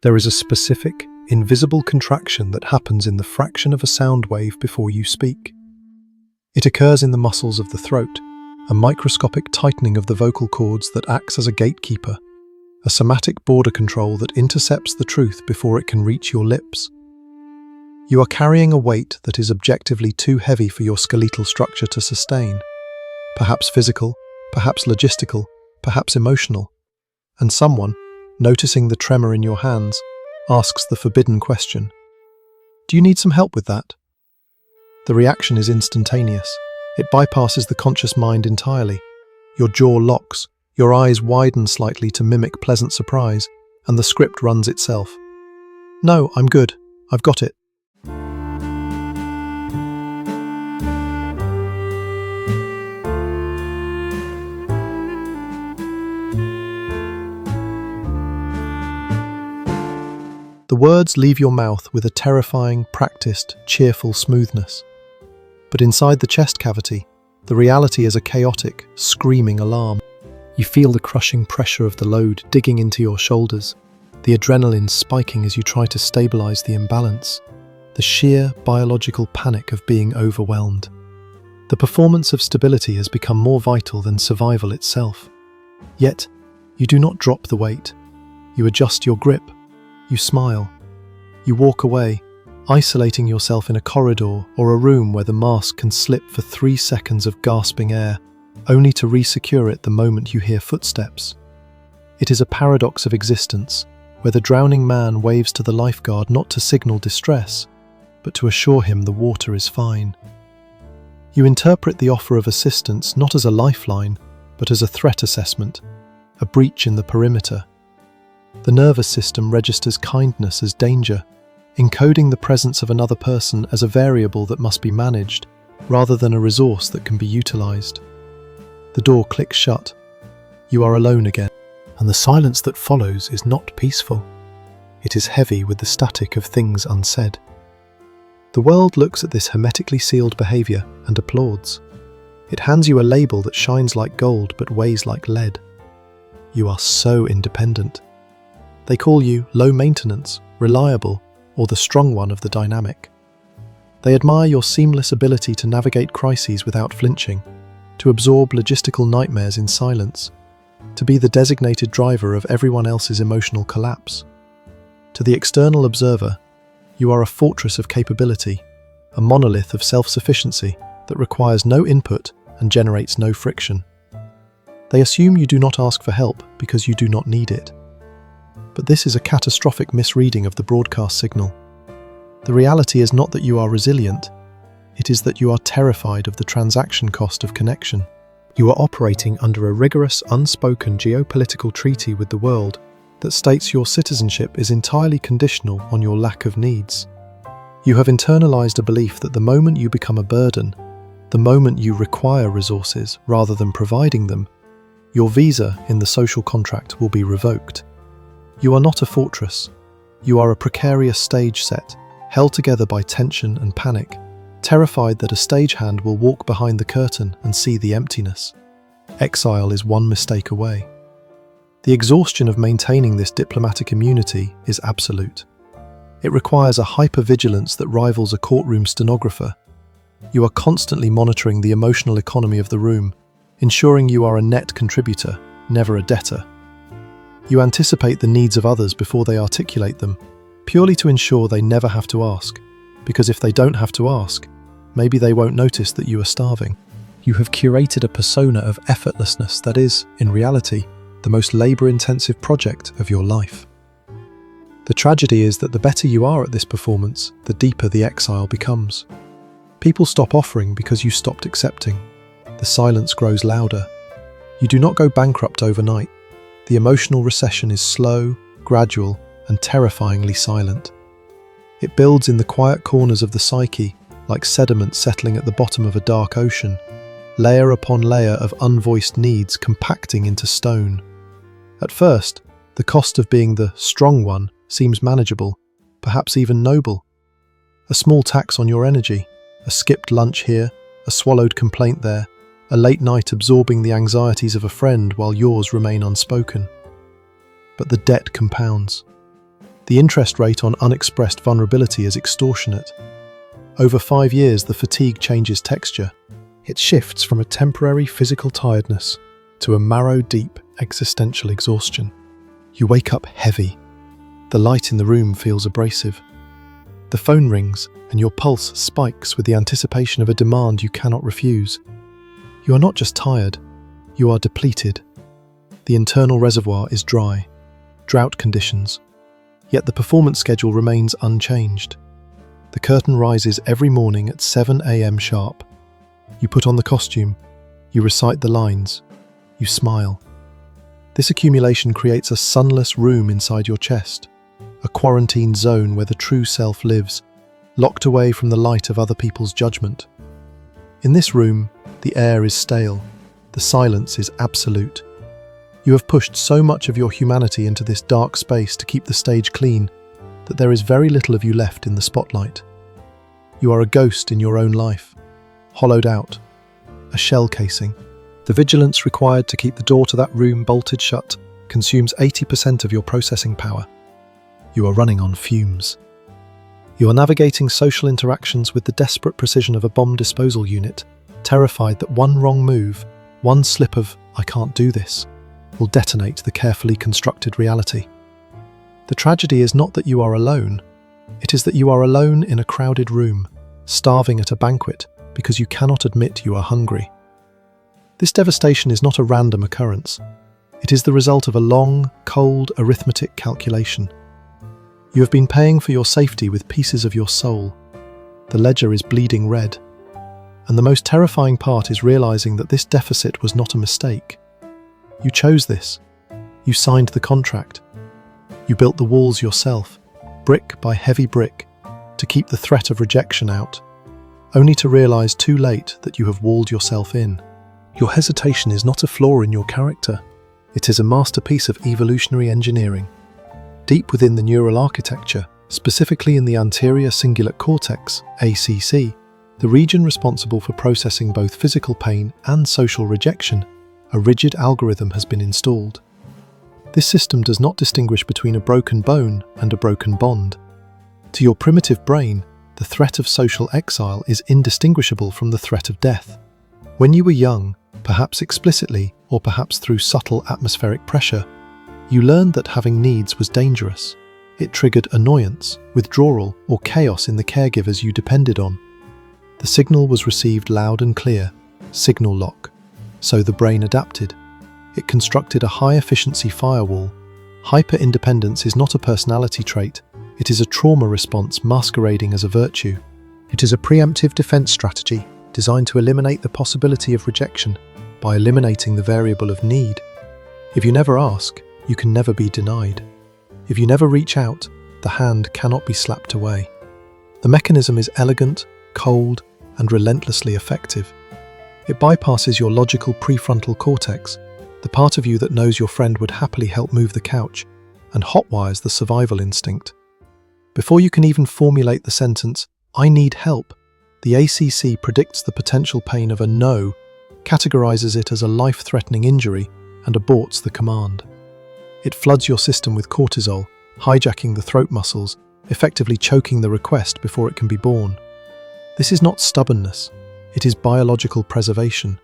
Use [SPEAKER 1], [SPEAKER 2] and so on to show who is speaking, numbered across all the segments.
[SPEAKER 1] There is a specific, invisible contraction that happens in the fraction of a sound wave before you speak. It occurs in the muscles of the throat, a microscopic tightening of the vocal cords that acts as a gatekeeper, a somatic border control that intercepts the truth before it can reach your lips. You are carrying a weight that is objectively too heavy for your skeletal structure to sustain, perhaps physical, perhaps logistical, perhaps emotional, and someone, noticing the tremor in your hands, asks the forbidden question. Do you need some help with that? The reaction is instantaneous. It bypasses the conscious mind entirely. Your jaw locks, your eyes widen slightly to mimic pleasant surprise, and the script runs itself. No, I'm good. I've got it. The words leave your mouth with a terrifying, practiced, cheerful smoothness. But inside the chest cavity, the reality is a chaotic, screaming alarm. You feel the crushing pressure of the load digging into your shoulders, the adrenaline spiking as you try to stabilize the imbalance, the sheer biological panic of being overwhelmed. The performance of stability has become more vital than survival itself. Yet, you do not drop the weight. You adjust your grip. You smile. You walk away, isolating yourself in a corridor or a room where the mask can slip for 3 seconds of gasping air, only to resecure it the moment you hear footsteps. It is a paradox of existence, where the drowning man waves to the lifeguard not to signal distress, but to assure him the water is fine. You interpret the offer of assistance not as a lifeline, but as a threat assessment, a breach in the perimeter. The nervous system registers kindness as danger, encoding the presence of another person as a variable that must be managed, rather than a resource that can be utilized. The door clicks shut. You are alone again, and the silence that follows is not peaceful. It is heavy with the static of things unsaid. The world looks at this hermetically sealed behavior and applauds. It hands you a label that shines like gold but weighs like lead. You are so independent. They call you low maintenance, reliable, or the strong one of the dynamic. They admire your seamless ability to navigate crises without flinching, to absorb logistical nightmares in silence, to be the designated driver of everyone else's emotional collapse. To the external observer, you are a fortress of capability, a monolith of self-sufficiency that requires no input and generates no friction. They assume you do not ask for help because you do not need it. But this is a catastrophic misreading of the broadcast signal. The reality is not that you are resilient, it is that you are terrified of the transaction cost of connection. You are operating under a rigorous, unspoken geopolitical treaty with the world that states your citizenship is entirely conditional on your lack of needs. You have internalized a belief that the moment you become a burden, the moment you require resources rather than providing them, your visa in the social contract will be revoked. You are not a fortress. You are a precarious stage set, held together by tension and panic, terrified that a stagehand will walk behind the curtain and see the emptiness. Exile is one mistake away. The exhaustion of maintaining this diplomatic immunity is absolute. It requires a hypervigilance that rivals a courtroom stenographer. You are constantly monitoring the emotional economy of the room, ensuring you are a net contributor, never a debtor. You anticipate the needs of others before they articulate them, purely to ensure they never have to ask, because if they don't have to ask, maybe they won't notice that you are starving. You have curated a persona of effortlessness that is, in reality, the most labor-intensive project of your life. The tragedy is that the better you are at this performance, the deeper the exile becomes. People stop offering because you stopped accepting. The silence grows louder. You do not go bankrupt overnight. The emotional recession is slow, gradual, and terrifyingly silent. It builds in the quiet corners of the psyche, like sediment settling at the bottom of a dark ocean, layer upon layer of unvoiced needs compacting into stone. At first, the cost of being the strong one seems manageable, perhaps even noble. A small tax on your energy, a skipped lunch here, a swallowed complaint there, a late night absorbing the anxieties of a friend while yours remain unspoken. But the debt compounds. The interest rate on unexpressed vulnerability is extortionate. Over 5 years, the fatigue changes texture. It shifts from a temporary physical tiredness to a marrow-deep existential exhaustion. You wake up heavy. The light in the room feels abrasive. The phone rings and your pulse spikes with the anticipation of a demand you cannot refuse. You are not just tired, you are depleted. The internal reservoir is dry, drought conditions, yet the performance schedule remains unchanged. The curtain rises every morning at 7 a.m. sharp. You put on the costume, you recite the lines, you smile. This accumulation creates a sunless room inside your chest, a quarantined zone where the true self lives, locked away from the light of other people's judgment. In this room, the air is stale, the silence is absolute. You have pushed so much of your humanity into this dark space to keep the stage clean that there is very little of you left in the spotlight. You are a ghost in your own life, hollowed out, a shell casing. The vigilance required to keep the door to that room bolted shut consumes 80% of your processing power. You are running on fumes. You are navigating social interactions with the desperate precision of a bomb disposal unit, terrified that one wrong move, one slip of "I can't do this," will detonate the carefully constructed reality. The tragedy is not that you are alone, it is that you are alone in a crowded room, starving at a banquet because you cannot admit you are hungry. This devastation is not a random occurrence. It is the result of a long, cold arithmetic calculation. You have been paying for your safety with pieces of your soul. The ledger is bleeding red. And the most terrifying part is realizing that this deficit was not a mistake. You chose this. You signed the contract. You built the walls yourself, brick by heavy brick, to keep the threat of rejection out, only to realize too late that you have walled yourself in. Your hesitation is not a flaw in your character. It is a masterpiece of evolutionary engineering. Deep within the neural architecture, specifically in the Anterior Cingulate Cortex, ACC, the region responsible for processing both physical pain and social rejection, a rigid algorithm has been installed. This system does not distinguish between a broken bone and a broken bond. To your primitive brain, the threat of social exile is indistinguishable from the threat of death. When you were young, perhaps explicitly or perhaps through subtle atmospheric pressure, you learned that having needs was dangerous. It triggered annoyance, withdrawal, or chaos in the caregivers you depended on. The signal was received loud and clear, signal lock. So the brain adapted. It constructed a high-efficiency firewall. Hyper-independence is not a personality trait. It is a trauma response masquerading as a virtue. It is a preemptive defense strategy designed to eliminate the possibility of rejection by eliminating the variable of need. If you never ask, you can never be denied. If you never reach out, the hand cannot be slapped away. The mechanism is elegant, cold, and relentlessly effective. It bypasses your logical prefrontal cortex, the part of you that knows your friend would happily help move the couch, and hotwires the survival instinct. Before you can even formulate the sentence, "I need help," the ACC predicts the potential pain of a no, categorizes it as a life-threatening injury, and aborts the command. It floods your system with cortisol, hijacking the throat muscles, effectively choking the request before it can be born. This is not stubbornness, it is biological preservation.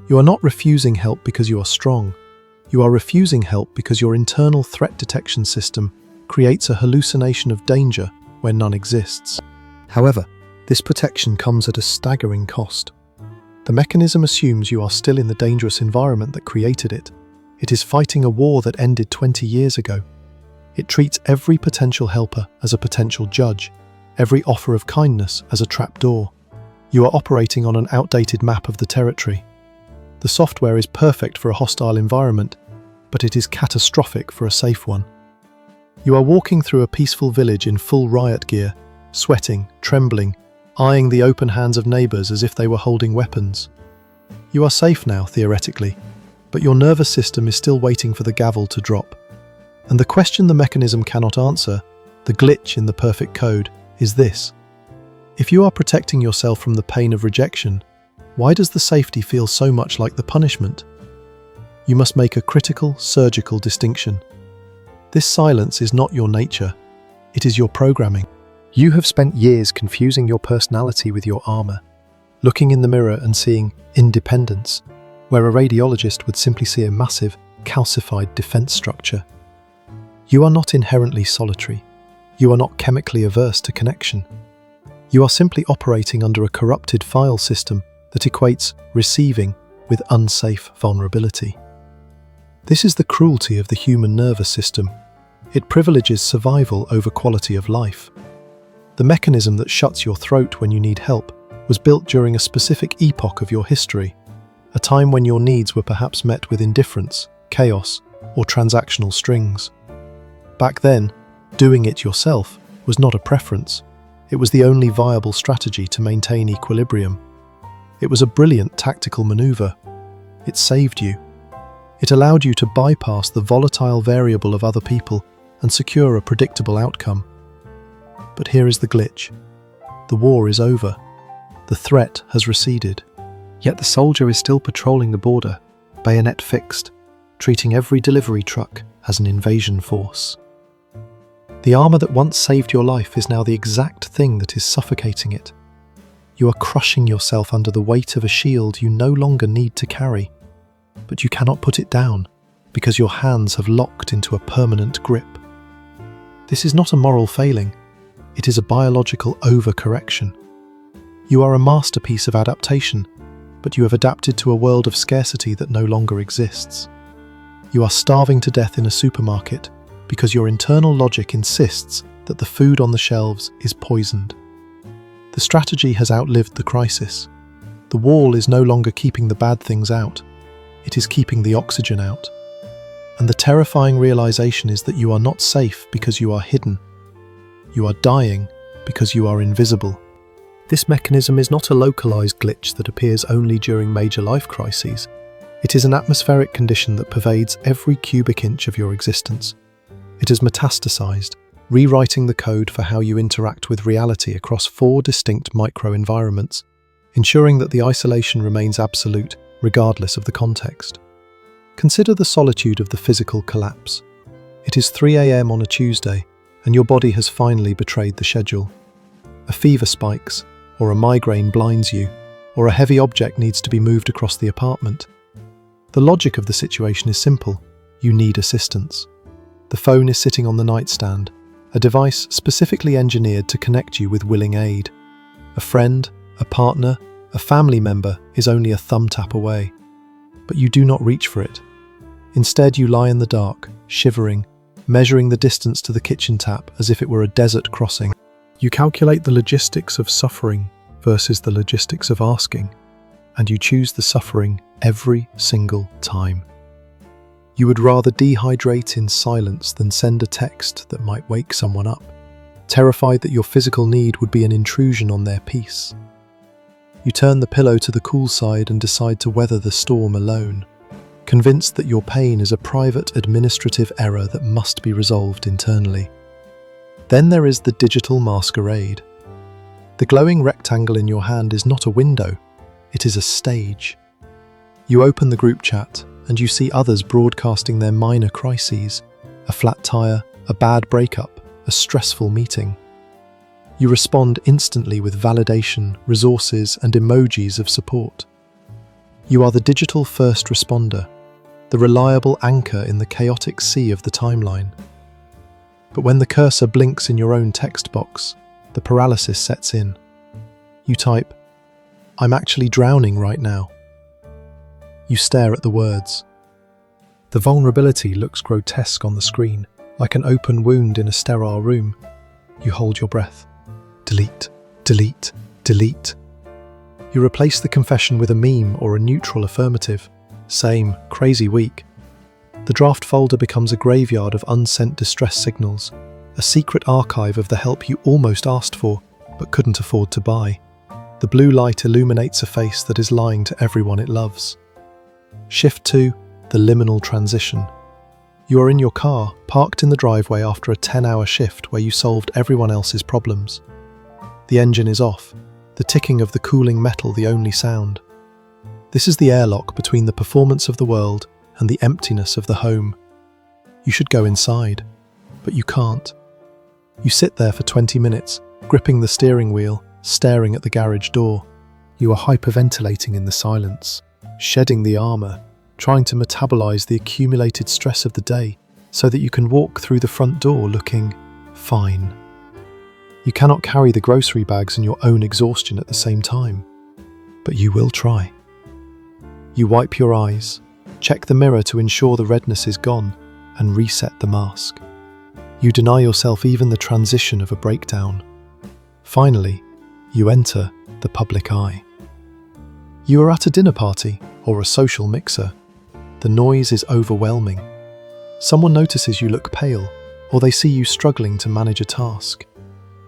[SPEAKER 1] You are not refusing help because you are strong. You are refusing help because your internal threat detection system creates a hallucination of danger where none exists. However, this protection comes at a staggering cost. The mechanism assumes you are still in the dangerous environment that created it. It is fighting a war that ended 20 years ago. It treats every potential helper as a potential judge, every offer of kindness as a trapdoor. You are operating on an outdated map of the territory. The software is perfect for a hostile environment, but it is catastrophic for a safe one. You are walking through a peaceful village in full riot gear, sweating, trembling, eyeing the open hands of neighbours as if they were holding weapons. You are safe now, theoretically, but your nervous system is still waiting for the gavel to drop. And the question the mechanism cannot answer, the glitch in the perfect code, is this. If you are protecting yourself from the pain of rejection, why does the safety feel so much like the punishment? You must make a critical, surgical distinction. This silence is not your nature, it is your programming. You have spent years confusing your personality with your armor, looking in the mirror and seeing independence, where a radiologist would simply see a massive, calcified defense structure. You are not inherently solitary. You are not chemically averse to connection. You are simply operating under a corrupted file system that equates receiving with unsafe vulnerability. This is the cruelty of the human nervous system. It privileges survival over quality of life. The mechanism that shuts your throat when you need help was built during a specific epoch of your history, a time when your needs were perhaps met with indifference, chaos, or transactional strings. Back then, doing it yourself was not a preference. It was the only viable strategy to maintain equilibrium. It was a brilliant tactical maneuver. It saved you. It allowed you to bypass the volatile variable of other people and secure a predictable outcome. But here is the glitch. The war is over. The threat has receded. Yet the soldier is still patrolling the border, bayonet fixed, treating every delivery truck as an invasion force. The armor that once saved your life is now the exact thing that is suffocating it. You are crushing yourself under the weight of a shield you no longer need to carry, but you cannot put it down because your hands have locked into a permanent grip. This is not a moral failing, it is a biological overcorrection. You are a masterpiece of adaptation, but you have adapted to a world of scarcity that no longer exists. You are starving to death in a supermarket because your internal logic insists that the food on the shelves is poisoned. The strategy has outlived the crisis. The wall is no longer keeping the bad things out. It is keeping the oxygen out. And the terrifying realization is that you are not safe because you are hidden. You are dying because you are invisible. This mechanism is not a localized glitch that appears only during major life crises. It is an atmospheric condition that pervades every cubic inch of your existence. It has metastasized, rewriting the code for how you interact with reality across 4 distinct microenvironments, ensuring that the isolation remains absolute regardless of the context. Consider the solitude of the physical collapse. It is 3 a.m. on a Tuesday, and your body has finally betrayed the schedule. A fever spikes, or a migraine blinds you, or a heavy object needs to be moved across the apartment. The logic of the situation is simple. You need assistance. The phone is sitting on the nightstand, a device specifically engineered to connect you with willing aid. A friend, a partner, a family member is only a thumb tap away. But you do not reach for it. Instead, you lie in the dark, shivering, measuring the distance to the kitchen tap as if it were a desert crossing. You calculate the logistics of suffering versus the logistics of asking, and you choose the suffering every single time. You would rather dehydrate in silence than send a text that might wake someone up, terrified that your physical need would be an intrusion on their peace. You turn the pillow to the cool side and decide to weather the storm alone, convinced that your pain is a private administrative error that must be resolved internally. Then there is the digital masquerade. The glowing rectangle in your hand is not a window, it is a stage. You open the group chat and you see others broadcasting their minor crises, a flat tire, a bad breakup, a stressful meeting. You respond instantly with validation, resources, and emojis of support. You are the digital first responder, the reliable anchor in the chaotic sea of the timeline. But when the cursor blinks in your own text box, the paralysis sets in. You type, "I'm actually drowning right now." You stare at the words. The vulnerability looks grotesque on the screen, like an open wound in a sterile room. You hold your breath. Delete, delete, delete. You replace the confession with a meme or a neutral affirmative. Same, crazy week. The draft folder becomes a graveyard of unsent distress signals, a secret archive of the help you almost asked for, but couldn't afford to buy. The blue light illuminates a face that is lying to everyone it loves. Shift 2, the liminal transition. You are in your car, parked in the driveway after a 10-hour shift where you solved everyone else's problems. The engine is off, the ticking of the cooling metal the only sound. This is the airlock between the performance of the world and the emptiness of the home. You should go inside. but you can't. You sit there for 20 minutes, gripping the steering wheel, staring at the garage door. You are hyperventilating in the silence, shedding the armor, trying to metabolize the accumulated stress of the day so that you can walk through the front door looking fine. You cannot carry the grocery bags and your own exhaustion at the same time, but you will try. You wipe your eyes, check the mirror to ensure the redness is gone, and reset the mask. You deny yourself even the transition of a breakdown. Finally, you enter the public eye. You are at a dinner party or a social mixer. The noise is overwhelming. Someone notices you look pale, or they see you struggling to manage a task.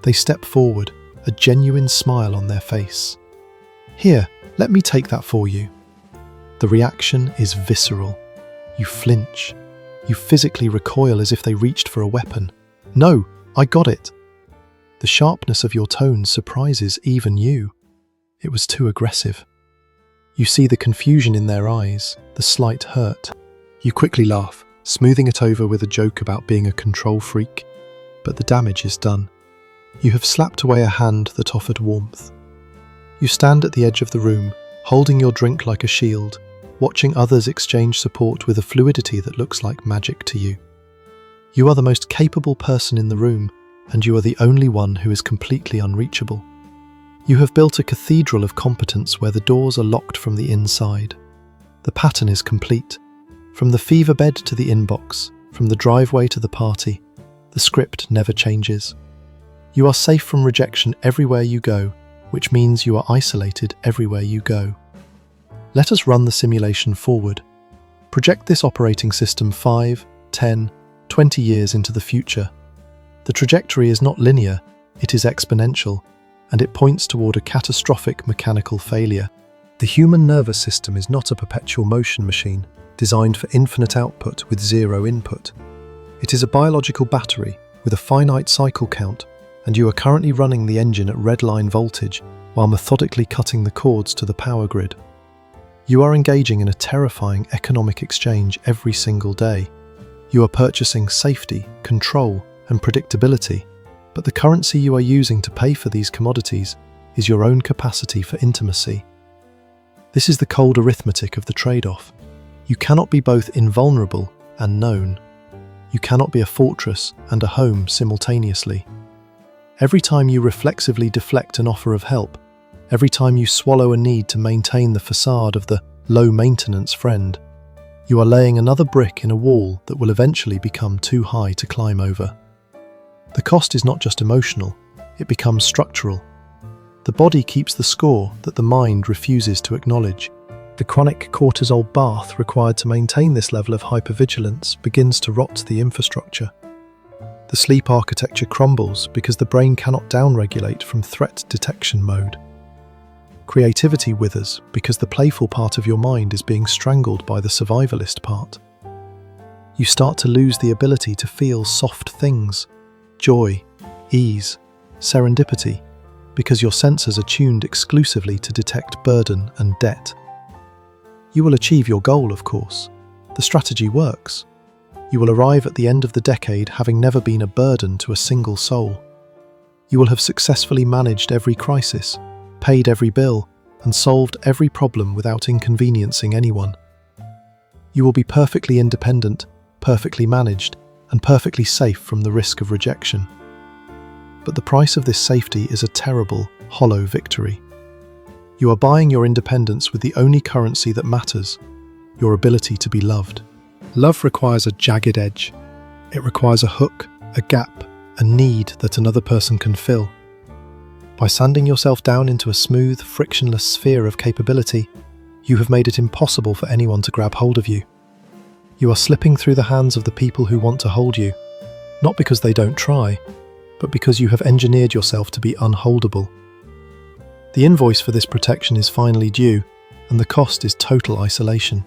[SPEAKER 1] They step forward, a genuine smile on their face. "Here, let me take that for you." The reaction is visceral. You flinch. You physically recoil as if they reached for a weapon. "No, I got it." The sharpness of your tone surprises even you. It was too aggressive. You see the confusion in their eyes, the slight hurt. You quickly laugh, smoothing it over with a joke about being a control freak. But the damage is done. You have slapped away a hand that offered warmth. You stand at the edge of the room, holding your drink like a shield, watching others exchange support with a fluidity that looks like magic to you. You are the most capable person in the room, and you are the only one who is completely unreachable. You have built a cathedral of competence where the doors are locked from the inside. The pattern is complete. From the fever bed to the inbox, from the driveway to the party, the script never changes. You are safe from rejection everywhere you go, which means you are isolated everywhere you go. Let us run the simulation forward. Project this operating system 5, 10, 20 years into the future. The trajectory is not linear, it is exponential, and it points toward a catastrophic mechanical failure. The human nervous system is not a perpetual motion machine designed for infinite output with zero input. It is a biological battery with a finite cycle count, and you are currently running the engine at redline voltage while methodically cutting the cords to the power grid. You are engaging in a terrifying economic exchange every single day. You are purchasing safety, control, and predictability, but the currency you are using to pay for these commodities is your own capacity for intimacy. This is the cold arithmetic of the trade-off. You cannot be both invulnerable and known. You cannot be a fortress and a home simultaneously. Every time you reflexively deflect an offer of help, every time you swallow a need to maintain the facade of the low-maintenance friend, you are laying another brick in a wall that will eventually become too high to climb over. The cost is not just emotional, it becomes structural. The body keeps the score that the mind refuses to acknowledge. The chronic cortisol bath required to maintain this level of hypervigilance begins to rot the infrastructure. The sleep architecture crumbles because the brain cannot downregulate from threat detection mode. Creativity withers because the playful part of your mind is being strangled by the survivalist part. You start to lose the ability to feel soft things, joy, ease, serendipity, because your senses are tuned exclusively to detect burden and debt. You will achieve your goal, of course. The strategy works. You will arrive at the end of the decade having never been a burden to a single soul. You will have successfully managed every crisis, paid every bill, and solved every problem without inconveniencing anyone. You will be perfectly independent, perfectly managed, and perfectly safe from the risk of rejection. But the price of this safety is a terrible, hollow victory. You are buying your independence with the only currency that matters, your ability to be loved. Love requires a jagged edge. It requires a hook, a gap, a need that another person can fill. By sanding yourself down into a smooth, frictionless sphere of capability, you have made it impossible for anyone to grab hold of you. You are slipping through the hands of the people who want to hold you, not because they don't try, but because you have engineered yourself to be unholdable. The invoice for this protection is finally due, and the cost is total isolation.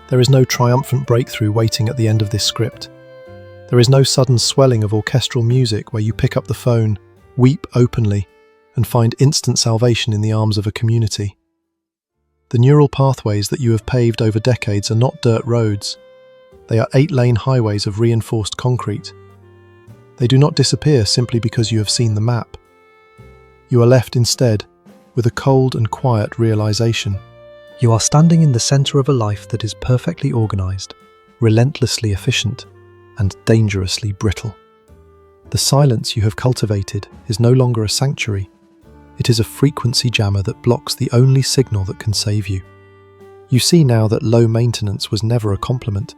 [SPEAKER 1] There is no triumphant breakthrough waiting at the end of this script. There is no sudden swelling of orchestral music where you pick up the phone, weep openly, and find instant salvation in the arms of a community. The neural pathways that you have paved over decades are not dirt roads. They are 8-lane highways of reinforced concrete, They do not disappear simply because you have seen the map. You are left instead with a cold and quiet realization. You are standing in the center of a life that is perfectly organized, relentlessly efficient, and dangerously brittle. The silence you have cultivated is no longer a sanctuary. It is a frequency jammer that blocks the only signal that can save you. You see now that low maintenance was never a compliment.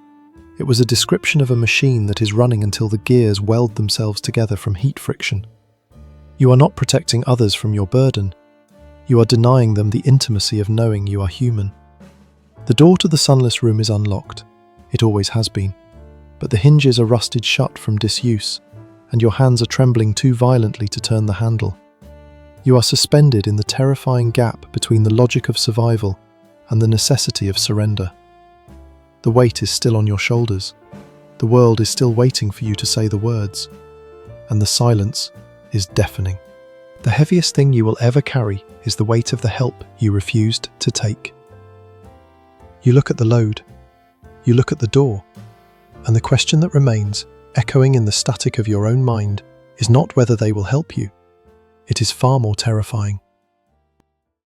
[SPEAKER 1] It was a description of a machine that is running until the gears weld themselves together from heat friction. You are not protecting others from your burden. You are denying them the intimacy of knowing you are human. The door to the sunless room is unlocked. It always has been. But the hinges are rusted shut from disuse, and your hands are trembling too violently to turn the handle. You are suspended in the terrifying gap between the logic of survival and the necessity of surrender. The weight is still on your shoulders. The world is still waiting for you to say the words. And the silence is deafening. The heaviest thing you will ever carry is the weight of the help you refused to take. You look at the load. You look at the door. And the question that remains, echoing in the static of your own mind, is not whether they will help you. It is far more terrifying.